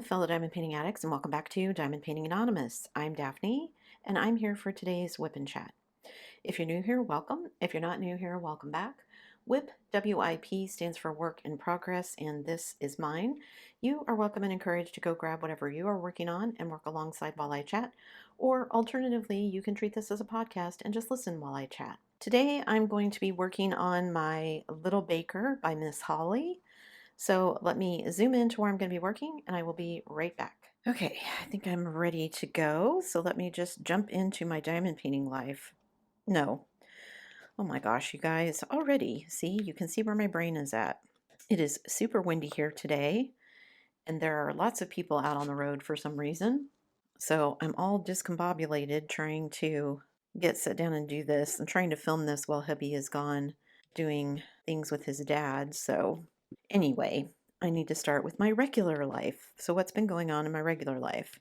fellow diamond painting addicts, and welcome back to Diamond Painting Anonymous. I'm Daphne, and I'm here for today's WIP and Chat. If you're new here, welcome. If you're not new here, welcome back. WIP, W-I-P, stands for Work in Progress, and this is mine. You are welcome and encouraged to go grab whatever you are working on and work alongside while I chat, or alternatively, you can treat this as a podcast and just listen while I chat. Today, I'm going to be working on my Little Baker by Miss Holly. So let me zoom into where I'm going to be working and I will be right back. Okay, I think I'm ready to go. So let me just jump into my diamond painting life. No. Oh my gosh, you guys, already. See, you can see where my brain is at. It is super windy here today, and there are lots of people out on the road for some reason. So I'm all discombobulated trying to sit down and do this. I'm trying to film this while hubby is gone doing things with his dad. So anyway, I need to start with my regular life. So what's been going on in my regular life?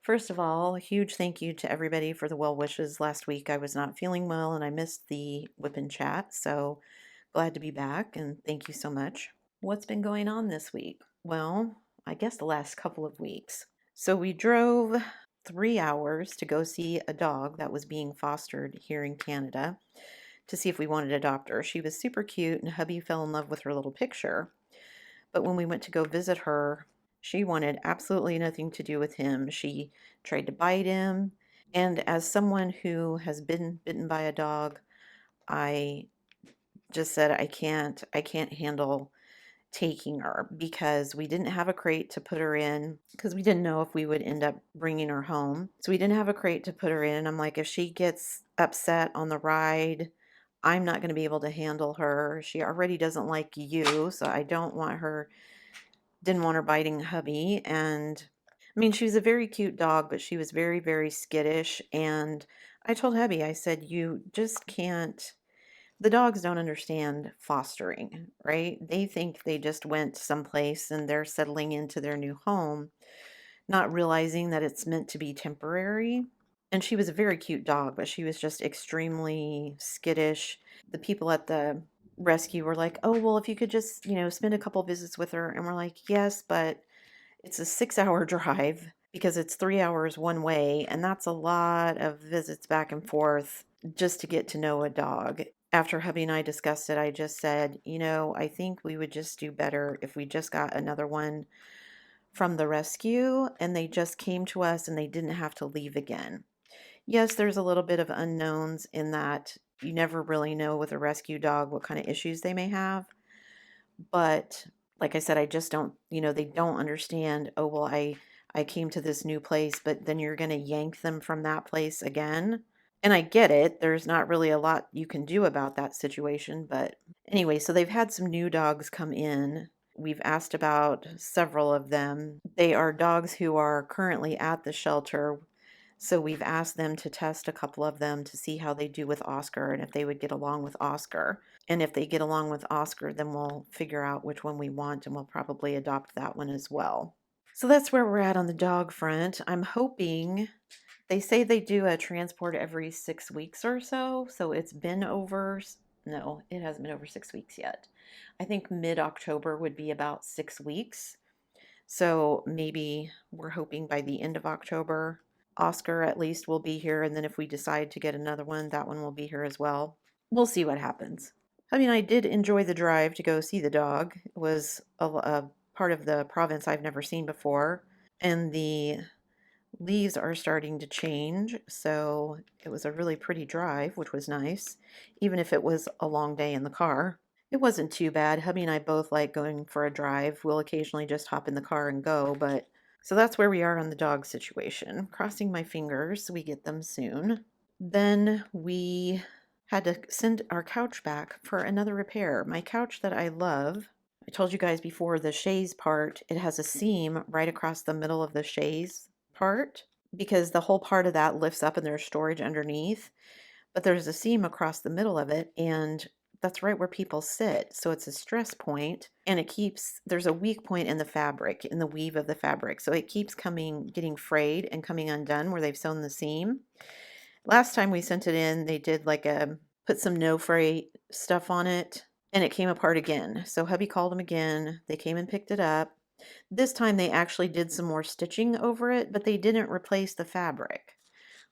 First of all, a huge thank you to everybody for the well wishes last week. I was not feeling well and I missed the whip and chat, so glad to be back and thank you so much. What's been going on this week? Well, I guess the last couple of weeks. So we drove 3 hours to go see a dog that was being fostered here in Canada to see if we wanted to adopt her. She was super cute and hubby fell in love with her little picture. But when we went to go visit her, she wanted absolutely nothing to do with him. She tried to bite him. And as someone who has been bitten by a dog, I just said I can't handle taking her because we didn't have a crate to put her in because we didn't know if we would end up bringing her home. So we didn't have a crate to put her in. And I'm like, if she gets upset on the ride, I'm not going to be able to handle her. She already doesn't like you, so I don't want her, didn't want her biting hubby. And I mean, she was a very cute dog, but she was very, very skittish. And I told hubby, I said, you just can't, the dogs don't understand fostering, right? They think they just went someplace and they're settling into their new home, not realizing that it's meant to be temporary. And she was a very cute dog, but she was just extremely skittish. The people at the rescue were like, oh, well, if you could just, spend a couple visits with her. And we're like, yes, but it's a 6 hour drive because it's 3 hours one way. And that's a lot of visits back and forth just to get to know a dog. After hubby and I discussed it, I just said, I think we would just do better if we just got another one from the rescue and they just came to us and they didn't have to leave again. Yes, there's a little bit of unknowns in that you never really know with a rescue dog what kind of issues they may have. But like I said, I just don't, they don't understand, oh, well, I came to this new place, but then you're going to yank them from that place again. And I get it. There's not really a lot you can do about that situation. But anyway, so they've had some new dogs come in. We've asked about several of them. They are dogs who are currently at the shelter. So we've asked them to test a couple of them to see how they do with Oscar and if they would get along with Oscar. And if they get along with Oscar, then we'll figure out which one we want and we'll probably adopt that one as well. So that's where we're at on the dog front. I'm hoping, they say they do a transport every 6 weeks or so. So it's been over, no, it hasn't been over 6 weeks yet. I think mid-October would be about 6 weeks. So maybe we're hoping by the end of October, Oscar at least will be here. And then if we decide to get another one, that one will be here as well. We'll see what happens. I mean, I did enjoy the drive to go see the dog. It was a part of the province I've never seen before. And the leaves are starting to change. So it was a really pretty drive, which was nice, even if it was a long day in the car. It wasn't too bad. Hubby and I both like going for a drive. We'll occasionally just hop in the car and go, but so that's where we are on the dog situation. Crossing my fingers we get them soon. Then we had to send our couch back for another repair. My couch that I love, I told you guys before, the chaise part, it has a seam right across the middle of the chaise part because the whole part of that lifts up and there's storage underneath. But there's a seam across the middle of it, and that's right where people sit. So it's a stress point, and it keeps, there's a weak point in the fabric, in the weave of the fabric. So it keeps getting frayed and coming undone where they've sewn the seam. Last time we sent it in, they did put some no fray stuff on it, and it came apart again. So hubby called them again. They came and picked it up. This time they actually did some more stitching over it, but they didn't replace the fabric,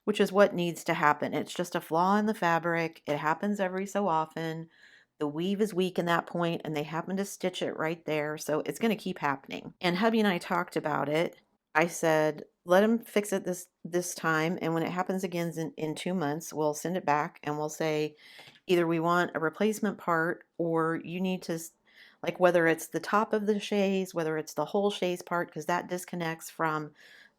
which is what needs to happen. It's just a flaw in the fabric. It happens every so often. The weave is weak in that point, and they happen to stitch it right there, so it's going to keep happening. And hubby and I talked about it. I said, let him fix it this time, and when it happens again in 2 months, we'll send it back and we'll say, either we want a replacement part, or you need to, like, whether it's the top of the chaise, whether it's the whole chaise part, because that disconnects from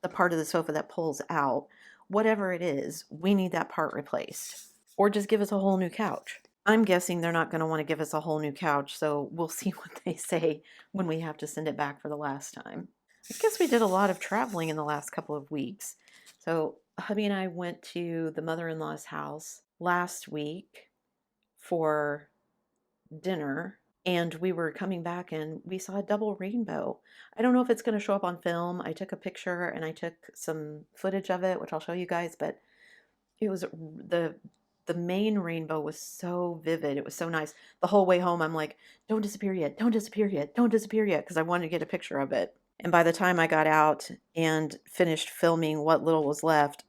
the part of the sofa that pulls out. Whatever it is, we need that part replaced. Or just give us a whole new couch. I'm guessing they're not going to want to give us a whole new couch, so we'll see what they say when we have to send it back for the last time. I guess we did a lot of traveling in the last couple of weeks. So hubby and I went to the mother-in-law's house last week for dinner, and we were coming back and we saw a double rainbow. I don't know if it's going to show up on film. I took a picture and I took some footage of it, which I'll show you guys, but it was the main rainbow was so vivid. It was so nice. The whole way home I'm like, don't disappear yet. Don't disappear yet. Don't disappear yet, because I wanted to get a picture of it. And by the time I got out and finished filming what little was left,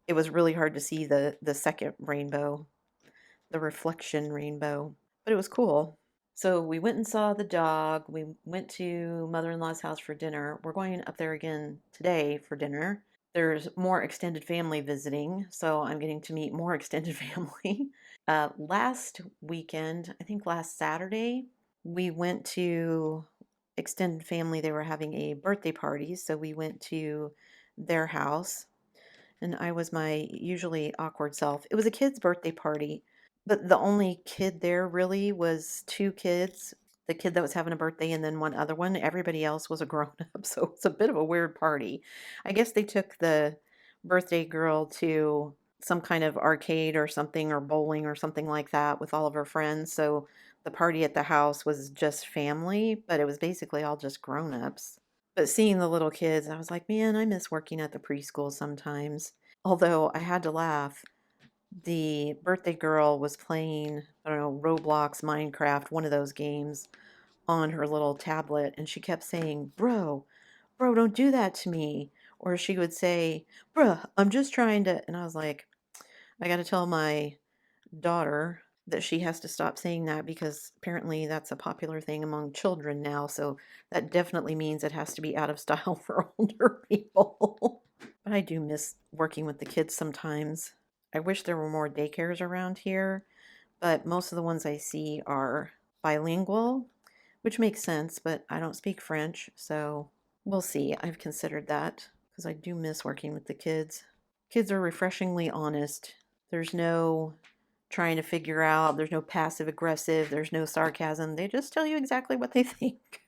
it was really hard to see the second rainbow, the reflection rainbow. But it was cool. So we went and saw the dog. We went to mother-in-law's house for dinner. We're going up there again today for dinner. There's more extended family visiting, so I'm getting to meet more extended family. Last weekend, I think last Saturday, we went to extended family. They were having a birthday party, so we went to their house, and I was my usually awkward self. It was a kid's birthday party, but the only kid there really was two kids, the kid that was having a birthday and then one other one. Everybody else was a grown up, so it's a bit of a weird party. I guess they took the birthday girl to some kind of arcade or something, or bowling or something like that, with all of her friends. So the party at the house was just family, but it was basically all just grown ups. But seeing the little kids, I was like, man, I miss working at the preschool sometimes. Although I had to laugh. The birthday girl was playing, I don't know, Roblox, Minecraft, one of those games on her little tablet, and she kept saying, bro, don't do that to me. Or she would say, bruh, I'm just trying to. And I was like, I got to tell my daughter that she has to stop saying that, because apparently that's a popular thing among children now. So that definitely means it has to be out of style for older people. But I do miss working with the kids sometimes. I wish there were more daycares around here, but most of the ones I see are bilingual, which makes sense, but I don't speak French, so we'll see. I've considered that because I do miss working with the kids. Kids are refreshingly honest. There's no trying to figure out, there's no passive aggressive, there's no sarcasm. They just tell you exactly what they think.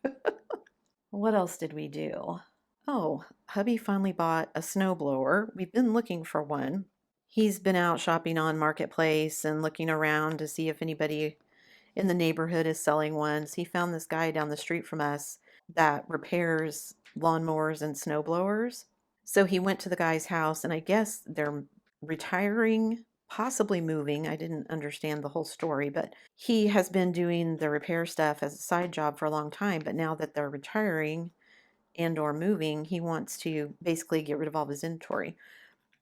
What else did we do? Oh, hubby finally bought a snowblower. We've been looking for one. He's been out shopping on Marketplace and looking around to see if anybody in the neighborhood is selling ones. He found this guy down the street from us that repairs lawnmowers and snowblowers. So he went to the guy's house, and I guess they're retiring, possibly moving. I didn't understand the whole story, but he has been doing the repair stuff as a side job for a long time. But now that they're retiring and or moving, he wants to basically get rid of all of his inventory.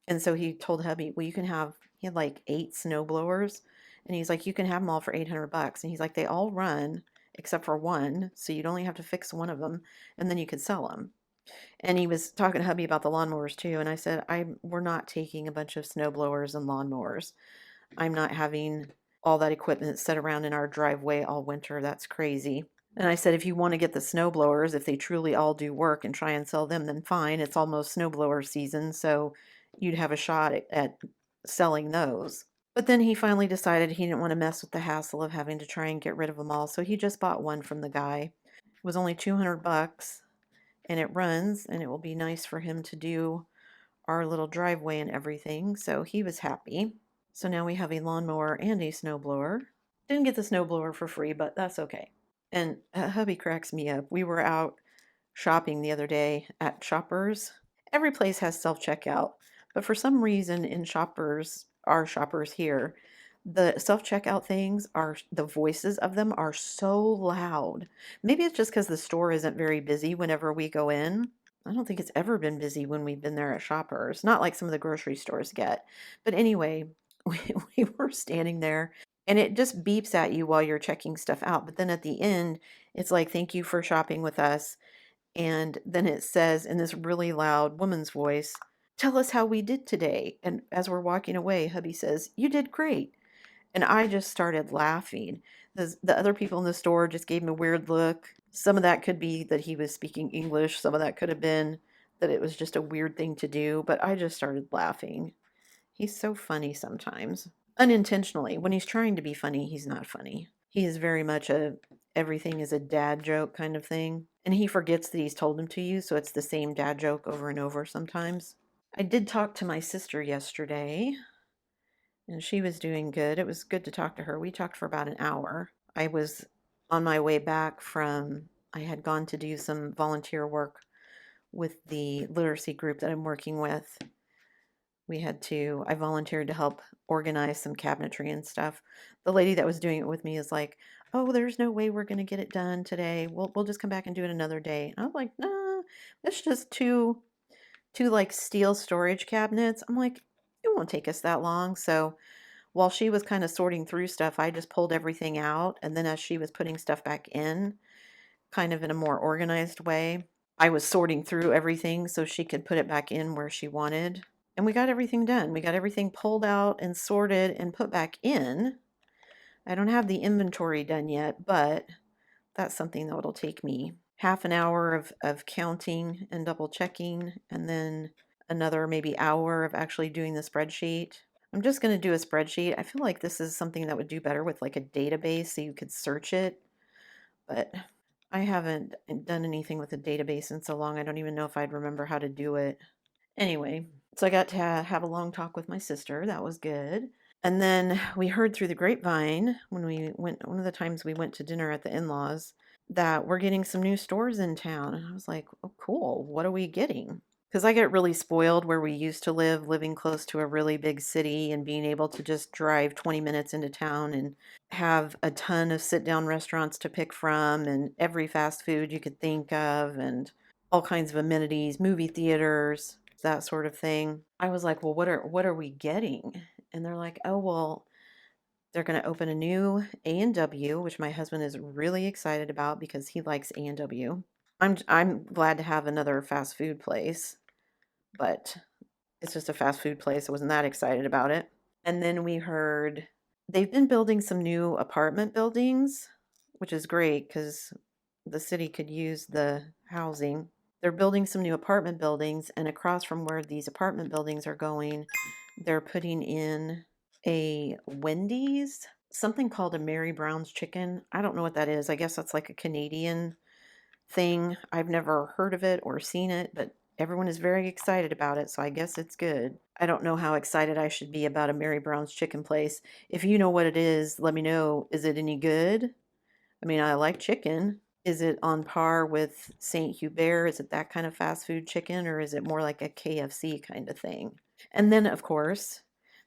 And so he told hubby, well, you can have, he had like 8 snow blowers. And he's like, you can have them all for $800. And he's like, they all run except for one. So you'd only have to fix one of them, and then you could sell them. And he was talking to hubby about the lawnmowers too. And I said, we're not taking a bunch of snow blowers and lawnmowers. I'm not having all that equipment set around in our driveway all winter. That's crazy. And I said, if you want to get the snow blowers, if they truly all do work, and try and sell them, then fine. It's almost snowblower season, so you'd have a shot at selling those. But then he finally decided he didn't want to mess with the hassle of having to try and get rid of them all, so he just bought one from the guy. It was only $200, and it runs, and it will be nice for him to do our little driveway and everything, so he was happy. So now we have a lawnmower and a snowblower. Didn't get the snowblower for free, but that's okay. And hubby cracks me up. We were out shopping the other day at Shoppers. Every place has self-checkout, but for some reason in Shoppers, our Shoppers here, The self-checkout things are, the voices of them are so loud. Maybe it's just because the store isn't very busy whenever we go in. I don't think it's ever been busy when we've been there at Shoppers, not like some of the grocery stores get. But anyway, we, we were standing there and it just beeps at you while you're checking stuff out. But then at the end, it's like, thank you for shopping with us. And then it says in this really loud woman's voice, tell us how we did today. And as we're walking away, hubby says, you did great. And I just started laughing. The other people in the store just gave him a weird look. Some of that could be that he was speaking English. Some of that could have been that it was just a weird thing to do. But I just started laughing. He's so funny sometimes. Unintentionally. When he's trying to be funny, he's not funny. He is very much a everything is a dad joke kind of thing. And he forgets that he's told him to you, so it's the same dad joke over and over sometimes. I did talk to my sister yesterday, and she was doing good. It was good to talk to her. We talked for about an hour. I was on my way back from, I had gone to do some volunteer work with the literacy group that I'm working with. I volunteered to help organize some cabinetry and stuff. The lady that was doing it with me is like, oh, there's no way we're going to get it done today. We'll just come back and do it another day. And I was like, nah, it's just two like steel storage cabinets. I'm like, it won't take us that long. So while she was kind of sorting through stuff, I just pulled everything out. And then as she was putting stuff back in, kind of in a more organized way, I was sorting through everything so she could put it back in where she wanted. And we got everything done. We got everything pulled out and sorted and put back in. I don't have the inventory done yet, but that's something that will take me half an hour of counting and double checking, and then another maybe hour of actually doing the spreadsheet. I'm just going to do a spreadsheet. I feel like this is something that would do better with like a database so you could search it, but I haven't done anything with a database in so long. I don't even know if I'd remember how to do it. Anyway, so I got to have a long talk with my sister. That was good. And then we heard through the grapevine when we went, one of the times we went to dinner at the in-laws, that we're getting some new stores in town. And I was like, oh, cool. What are we getting? Because I get really spoiled where we used to live, living close to a really big city and being able to just drive 20 minutes into town and have a ton of sit-down restaurants to pick from and every fast food you could think of and all kinds of amenities, movie theaters, that sort of thing. I was like, well, what are we getting? And they're like, oh, well, they're going to open a new A&W, which my husband is really excited about because he likes A&W. I'm glad to have another fast food place, but it's just a fast food place. I wasn't that excited about it. And then we heard they've been building some new apartment buildings, which is great because the city could use the housing. They're building some new apartment buildings, and across from where these apartment buildings are going, they're putting in a Wendy's, something called a Mary Brown's Chicken. I don't know what that is. I guess that's like a Canadian thing. I've never heard of it or seen it, but everyone is very excited about it, so I guess it's good. I don't know how excited I should be about a Mary Brown's Chicken place. If you know what it is, let me know. Is it any good? I mean, I like chicken. Is it on par with St. Hubert? Is it that kind of fast food chicken, or is it more like a KFC kind of thing? And then, of course,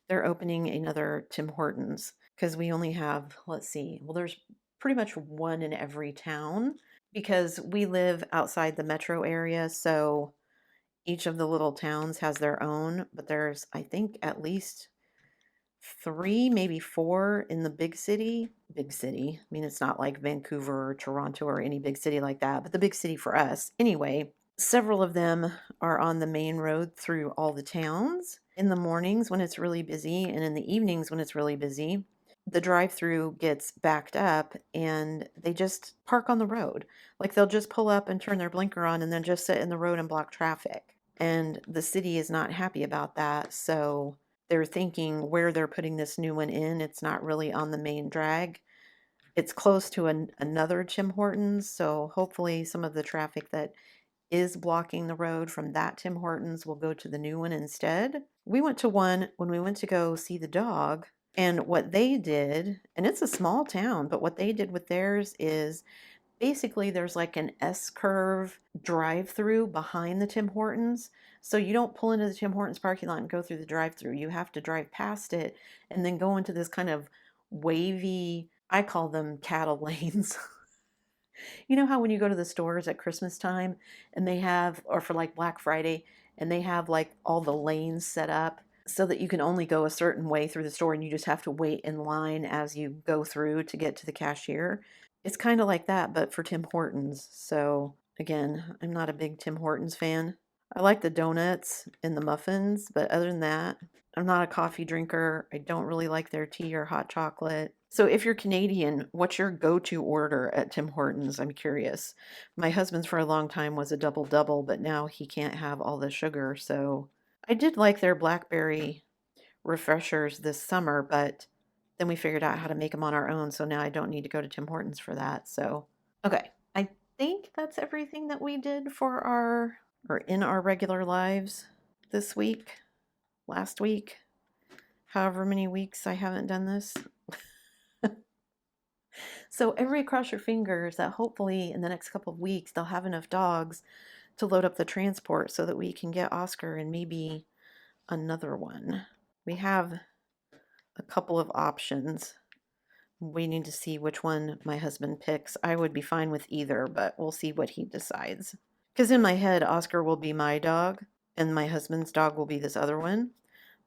they're opening another Tim Hortons because we only have, let's see, well, there's pretty much one in every town because we live outside the metro area. So each of the little towns has their own, but there's, I think, at least three, maybe four in the big city. Big city. I mean, it's not like Vancouver or Toronto or any big city like that, but the big city for us. Anyway, several of them are on the main road through all the towns. In the mornings when it's really busy, and in the evenings when it's really busy, the drive-through gets backed up and they just park on the road. Like they'll just pull up and turn their blinker on and then just sit in the road and block traffic. And the city is not happy about that. So they're thinking where they're putting this new one in, it's not really on the main drag. It's close to another Tim Hortons. So hopefully some of the traffic that is blocking the road from that Tim Hortons will go to the new one instead. We went to one when we went to go see the dog, and what they did, and it's a small town, but what they did with theirs is Basically, there's like an S-curve drive-through behind the Tim Hortons. So you don't pull into the Tim Hortons parking lot and go through the drive-through. You have to drive past it and then go into this kind of wavy, I call them cattle lanes. You know how when you go to the stores at Christmas time and they have, or for like Black Friday, and they have like all the lanes set up so that you can only go a certain way through the store and you just have to wait in line as you go through to get to the cashier? It's kind of like that, but for Tim Hortons. So again, I'm not a big Tim Hortons fan. I like the donuts and the muffins, but other than that, I'm not a coffee drinker. I don't really like their tea or hot chocolate. So if you're Canadian, what's your go-to order at Tim Hortons? I'm curious. My husband's for a long time was a double double, but now he can't have all the sugar. So I did like their blackberry refreshers this summer, but then we figured out how to make them on our own. So now I don't need to go to Tim Hortons for that. So, okay. I think that's everything that we did for our, or in our regular lives this week, last week, however many weeks I haven't done this. So every cross your fingers that hopefully in the next couple of weeks they'll have enough dogs to load up the transport so that we can get Oscar and maybe another one. We have a couple of options. We need to see which one my husband picks. I would be fine with either, but we'll see what he decides. Because in my head, Oscar will be my dog and my husband's dog will be this other one.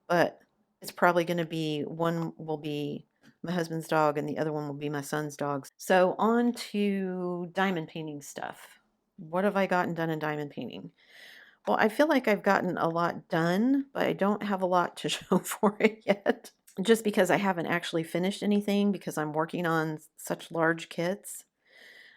But it's probably going to be one will be my husband's dog and the other one will be my son's dog. So on to diamond painting stuff. What have I gotten done in diamond painting? Well, I feel like I've gotten a lot done, but I don't have a lot to show for it yet. Just because I haven't actually finished anything because I'm working on such large kits.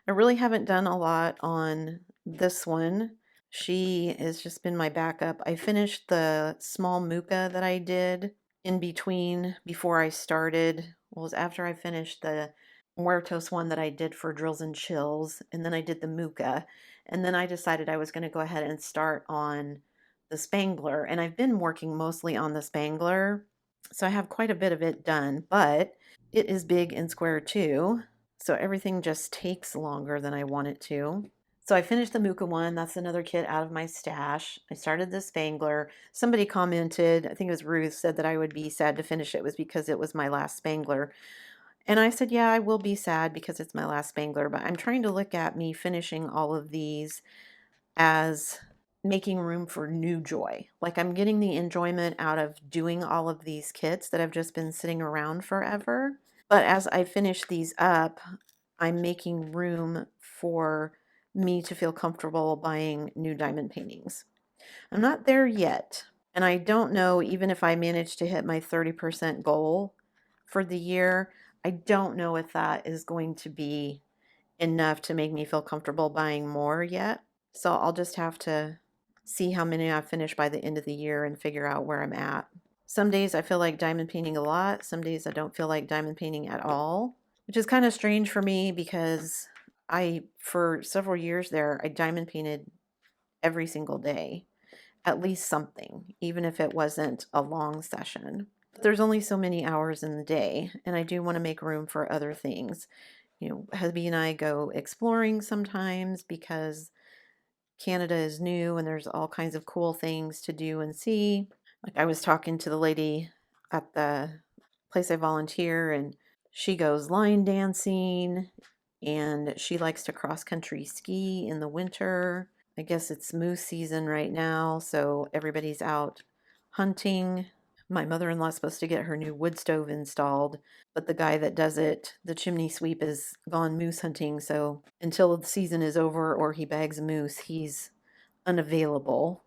I really haven't done a lot on this one. She has just been my backup. I finished the small muka that I did in between before I started. Well, it was after I finished the Muertos one that I did for Drills and Chills, and then I did the muka. And then I decided I was going to go ahead and start on the Spangler. And I've been working mostly on the Spangler, so I have quite a bit of it done, but it is big and square too. So everything just takes longer than I want it to. So I finished the Muka one. That's another kit out of my stash. I started the Spangler. Somebody commented, I think it was Ruth, said that I would be sad to finish it was because it was my last Spangler. And I said, yeah, I will be sad because it's my last Spangler, but I'm trying to look at me finishing all of these as making room for new joy. Like I'm getting the enjoyment out of doing all of these kits that have just been sitting around forever. But as I finish these up, I'm making room for me to feel comfortable buying new diamond paintings. I'm not there yet. And I don't know, even if I manage to hit my 30% goal for the year, I don't know if that is going to be enough to make me feel comfortable buying more yet. So I'll just have to see how many I finish by the end of the year and figure out where I'm at. Some days I feel like diamond painting a lot. Some days I don't feel like diamond painting at all, which is kind of strange for me because for several years there, I diamond painted every single day, at least something, even if it wasn't a long session. But there's only so many hours in the day, and I do want to make room for other things. You know, hubby and I go exploring sometimes because Canada is new and there's all kinds of cool things to do and see. Like I was talking to the lady at the place I volunteer, and she goes line dancing and she likes to cross country ski in the winter. I guess it's moose season right now, so everybody's out hunting. My mother-in-law's supposed to get her new wood stove installed, but the guy that does it, the chimney sweep, is gone moose hunting, so until the season is over or he bags a moose, he's unavailable.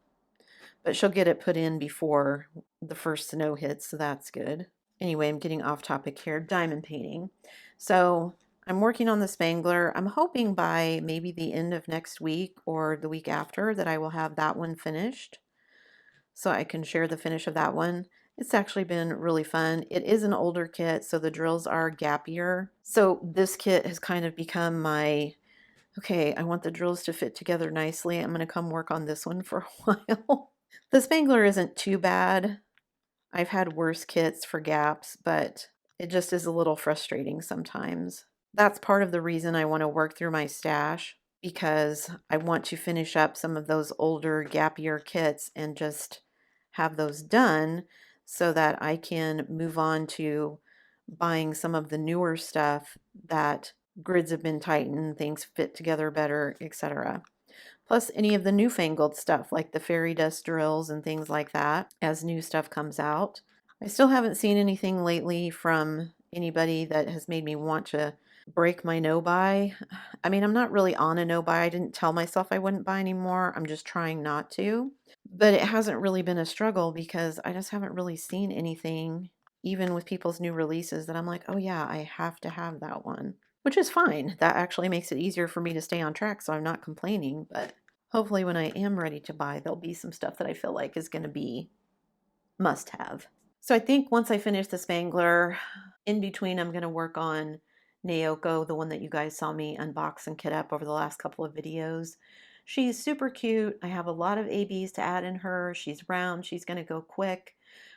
But she'll get it put in before the first snow hits, so that's good. Anyway, I'm getting off topic here. Diamond painting. So I'm working on the Spangler. I'm hoping by maybe the end of next week or the week after that I will have that one finished so I can share the finish of that one. It's actually been really fun. It is an older kit, so the drills are gappier. So this kit has kind of become my, okay, I want the drills to fit together nicely. I'm going to come work on this one for a while. The Spangler isn't too bad. I've had worse kits for gaps, but it just is a little frustrating sometimes. That's part of the reason I want to work through my stash, because I want to finish up some of those older gap year kits and just have those done so that I can move on to buying some of the newer stuff that grids have been tightened, things fit together better, etc. Plus any of the newfangled stuff like the fairy dust drills and things like that as new stuff comes out. I still haven't seen anything lately from anybody that has made me want to break my no buy. I mean, I'm not really on a no buy. I didn't tell myself I wouldn't buy anymore. I'm just trying not to. But it hasn't really been a struggle because I just haven't really seen anything, even with people's new releases, that I'm like, oh yeah, I have to have that one. Which is fine. That actually makes it easier for me to stay on track, so I'm not complaining. But hopefully, when I am ready to buy, there'll be some stuff that I feel like is going to be must have. So I think once I finish the Spangler, in between, I'm going to work on Naoko, the one that you guys saw me unbox and kit up over the last couple of videos. She's super cute. I have a lot of ABs to add in her. She's round. She's going to go quick.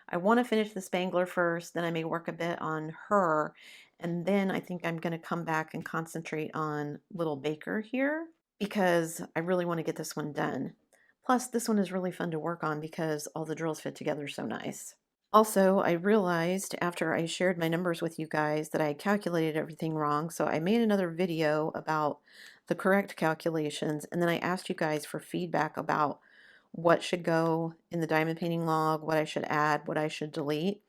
I want to finish the Spangler first, then I may work a bit on her, and then I think I'm going to come back and concentrate on Little Baker here because I really want to get this one done. Plus, this one is really fun to work on because all the drills fit together so nice. Also, I realized after I shared my numbers with you guys that I calculated everything wrong, so I made another video about the correct calculations, and then I asked you guys for feedback about what should go in the diamond painting log, what I should add, what I should delete.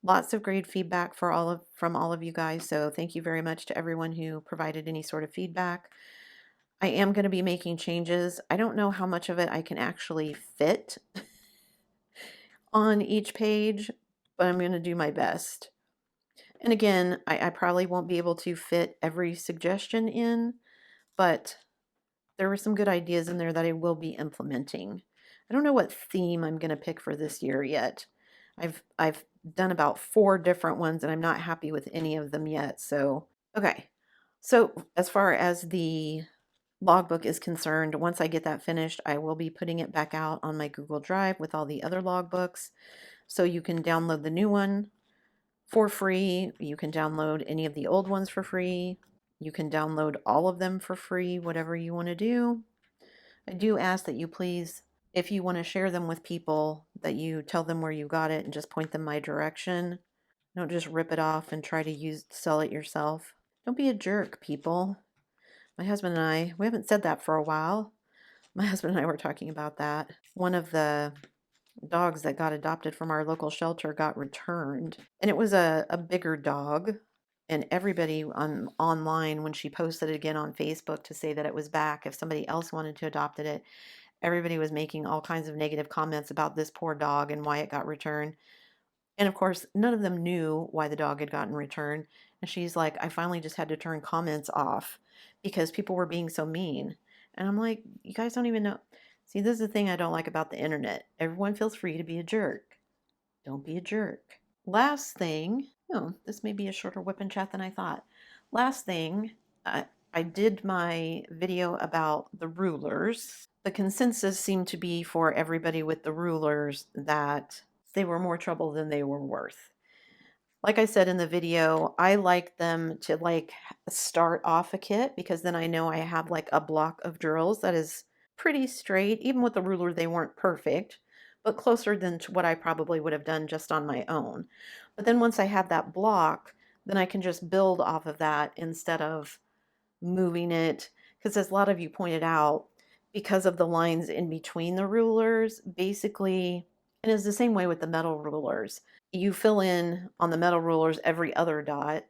Lots of great feedback from all of you guys, so thank you very much to everyone who provided any sort of feedback. I am going to be making changes. I don't know how much of it I can actually fit on each page, but I'm going to do my best. And again, I probably won't be able to fit every suggestion in, but there were some good ideas in there that I will be implementing. I don't know what theme I'm going to pick for this year yet. I've done about 4 different ones and I'm not happy with any of them yet. So, okay. So as far as the logbook is concerned, once I get that finished, I will be putting it back out on my Google Drive with all the other logbooks. So you can download the new one for free. You can download any of the old ones for free. You can download all of them for free, whatever you want to do. I do ask that you please, if you want to share them with people, that you tell them where you got it and just point them my direction. Don't just rip it off and try to sell it yourself. Don't be a jerk, people. My husband and I, we haven't said that for a while. My husband and I were talking about that. One of the dogs that got adopted from our local shelter got returned, and it was a bigger dog. And everybody online, when she posted it again on Facebook to say that it was back, if somebody else wanted to adopt it, everybody was making all kinds of negative comments about this poor dog and why it got returned. And of course, none of them knew why the dog had gotten returned. And she's like, I finally just had to turn comments off because people were being so mean. And I'm like, you guys don't even know. See, this is the thing I don't like about the internet. Everyone feels free to be a jerk. Don't be a jerk. Last thing, oh, this may be a shorter whip and chat than I thought. Last thing, I did my video about the rulers. The consensus seemed to be for everybody with the rulers that they were more trouble than they were worth. Like I said in the video, I like them to start off a kit because then I know I have like a block of drills that is pretty straight. Even with the ruler, they weren't perfect, but closer than to what I probably would have done just on my own. But then once I have that block, then I can just build off of that instead of moving it. Because as a lot of you pointed out, because of the lines in between the rulers, basically, and it's the same way with the metal rulers. You fill in on the metal rulers every other dot.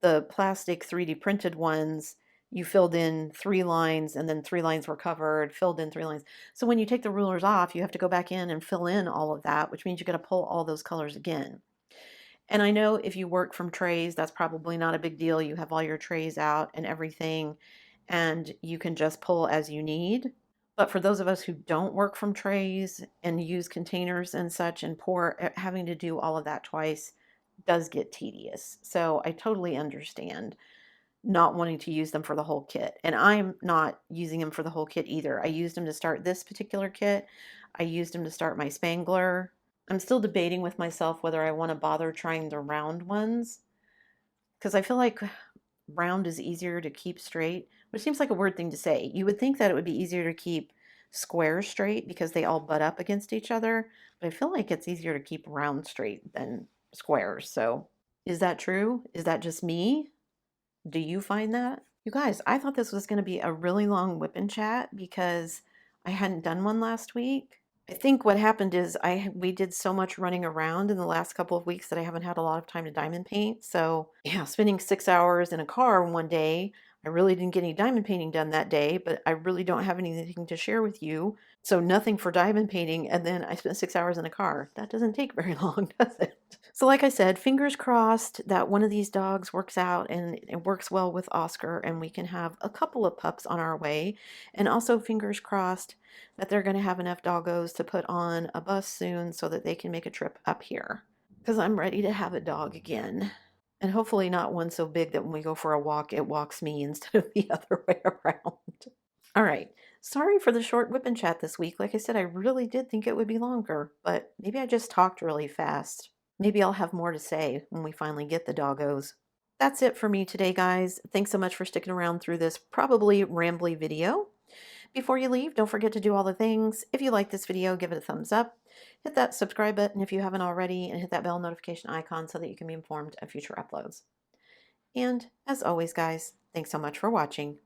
The plastic 3D printed ones, you filled in 3 lines and then 3 lines were covered, filled in 3 lines. So when you take the rulers off, you have to go back in and fill in all of that, which means you got to pull all those colors again. And I know if you work from trays, that's probably not a big deal. You have all your trays out and everything, and you can just pull as you need. But for those of us who don't work from trays and use containers and such and pour, having to do all of that twice does get tedious. So I totally understand not wanting to use them for the whole kit. And I'm not using them for the whole kit either. I used them to start this particular kit. I used them to start my Spangler. I'm still debating with myself whether I want to bother trying the round ones because I feel like round is easier to keep straight, which seems like a weird thing to say. You would think that it would be easier to keep squares straight because they all butt up against each other, but I feel like it's easier to keep round straight than squares. So is that true? Is that just me? Do you find that? You guys, I thought this was going to be a really long whip and chat because I hadn't done one last week. I think what happened is we did so much running around in the last couple of weeks that I haven't had a lot of time to diamond paint. So yeah, spending 6 hours in a car one day, I really didn't get any diamond painting done that day, but I really don't have anything to share with you. So nothing for diamond painting, and then I spent 6 hours in a car. That doesn't take very long, does it? So like I said, fingers crossed that one of these dogs works out and it works well with Oscar and we can have a couple of pups on our way. And also fingers crossed that they're going to have enough doggos to put on a bus soon so that they can make a trip up here. Because I'm ready to have a dog again. And hopefully not one so big that when we go for a walk, it walks me instead of the other way around. All right. Sorry for the short whip and chat this week. Like I said, I really did think it would be longer, but maybe I just talked really fast. Maybe I'll have more to say when we finally get the doggos. That's it for me today, guys. Thanks so much for sticking around through this probably rambly video. Before you leave, don't forget to do all the things. If you like this video, give it a thumbs up. Hit that subscribe button if you haven't already, and hit that bell notification icon so that you can be informed of future uploads. And as always, guys, thanks so much for watching.